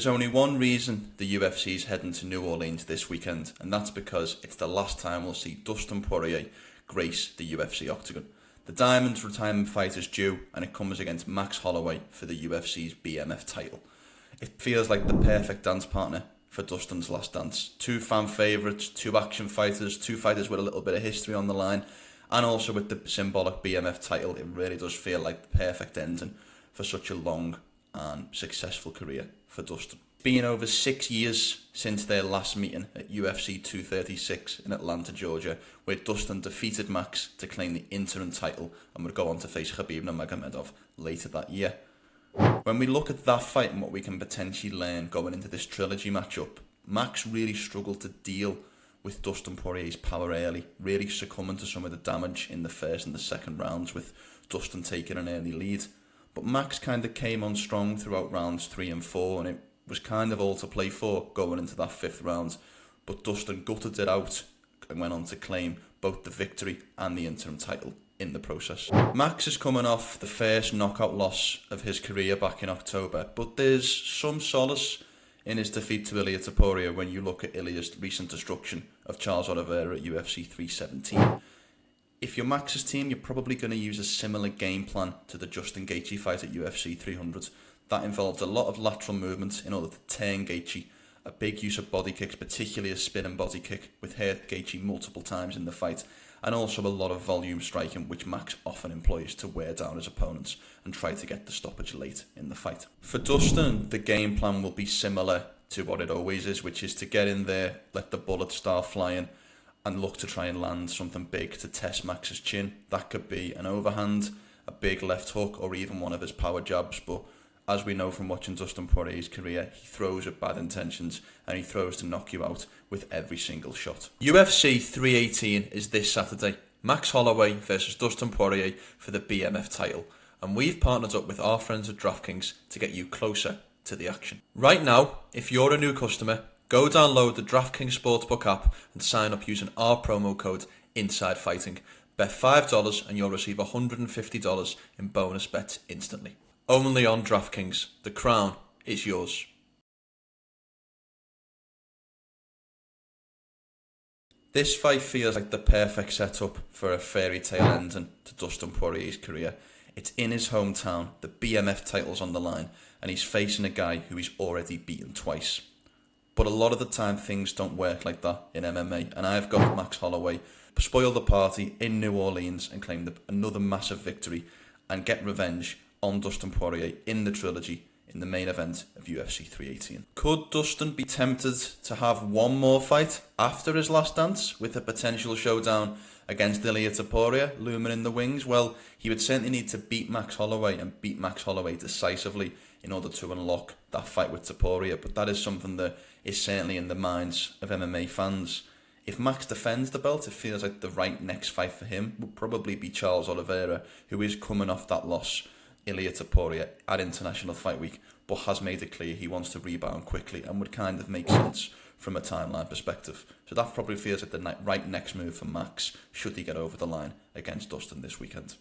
There's only one reason the UFC is heading to New Orleans this weekend, and that's because it's the last time we'll see Dustin Poirier grace the UFC octagon. The Diamond's retirement fight is due, and it comes against Max Holloway for the UFC's BMF title. It feels like the perfect dance partner for Dustin's last dance. Two fan favourites, two action fighters, two fighters with a little bit of history on the line, and also with the symbolic BMF title. It really does feel like the perfect ending for such a long and successful career for Dustin. It's been over 6 years since their last meeting at UFC 236 in Atlanta, Georgia, where Dustin defeated Max to claim the interim title and would go on to face Khabib Nurmagomedov later that year. When we look at that fight and what we can potentially learn going into this trilogy matchup, Max really struggled to deal with Dustin Poirier's power early, really succumbing to some of the damage in the first and the second rounds with Dustin taking an early lead. But Max kind of came on strong throughout rounds 3 and 4, and it was kind of all to play for going into that 5th round. But Dustin gutted it out and went on to claim both the victory and the interim title in the process. Max is coming off the first knockout loss of his career back in October, but there's some solace in his defeat to Ilia Topuria when you look at Ilia's recent destruction of Charles Oliveira at UFC 317. If you're Max's team, you're probably going to use a similar game plan to the Justin Gaethje fight at UFC 300. That involved a lot of lateral movement in order to turn Gaethje, a big use of body kicks, particularly a spinning body kick, which hurt Gaethje multiple times in the fight, and also a lot of volume striking, which Max often employs to wear down his opponents and try to get the stoppage late in the fight. For Dustin, the game plan will be similar to what it always is, which is to get in there, let the bullets start flying, and look to try and land something big to test Max's chin. That could be an overhand, a big left hook, or even one of his power jabs. But as we know from watching Dustin Poirier's career, he throws with bad intentions, and he throws to knock you out with every single shot. UFC 318 is this Saturday. Max Holloway versus Dustin Poirier for the BMF title. And we've partnered up with our friends at DraftKings to get you closer to the action. Right now, if you're a new customer, go download the DraftKings Sportsbook app and sign up using our promo code INSIDEFIGHTING. Bet $5 and you'll receive $150 in bonus bets instantly. Only on DraftKings. The crown is yours. This fight feels like the perfect setup for a fairy tale ending to Dustin Poirier's career. It's in his hometown, the BMF title's on the line, and he's facing a guy who he's already beaten twice. But a lot of the time things don't work like that in MMA, and I've got Max Holloway spoil the party in New Orleans and claim another massive victory and get revenge on Dustin Poirier in the trilogy in the main event of UFC 318. Could Dustin be tempted to have one more fight after his last dance with a potential showdown against Ilia Topuria looming in the wings? Well, he would certainly need to beat Max Holloway and beat Max Holloway decisively in order to unlock that fight with Topuria, but that is something that is certainly in the minds of MMA fans. If Max defends the belt, it feels like the right next fight for him would probably be Charles Oliveira, who is coming off that loss, Ilia Topuria, at International Fight Week, but has made it clear he wants to rebound quickly and would kind of make sense from a timeline perspective. So that probably feels like the right next move for Max, should he get over the line against Dustin this weekend.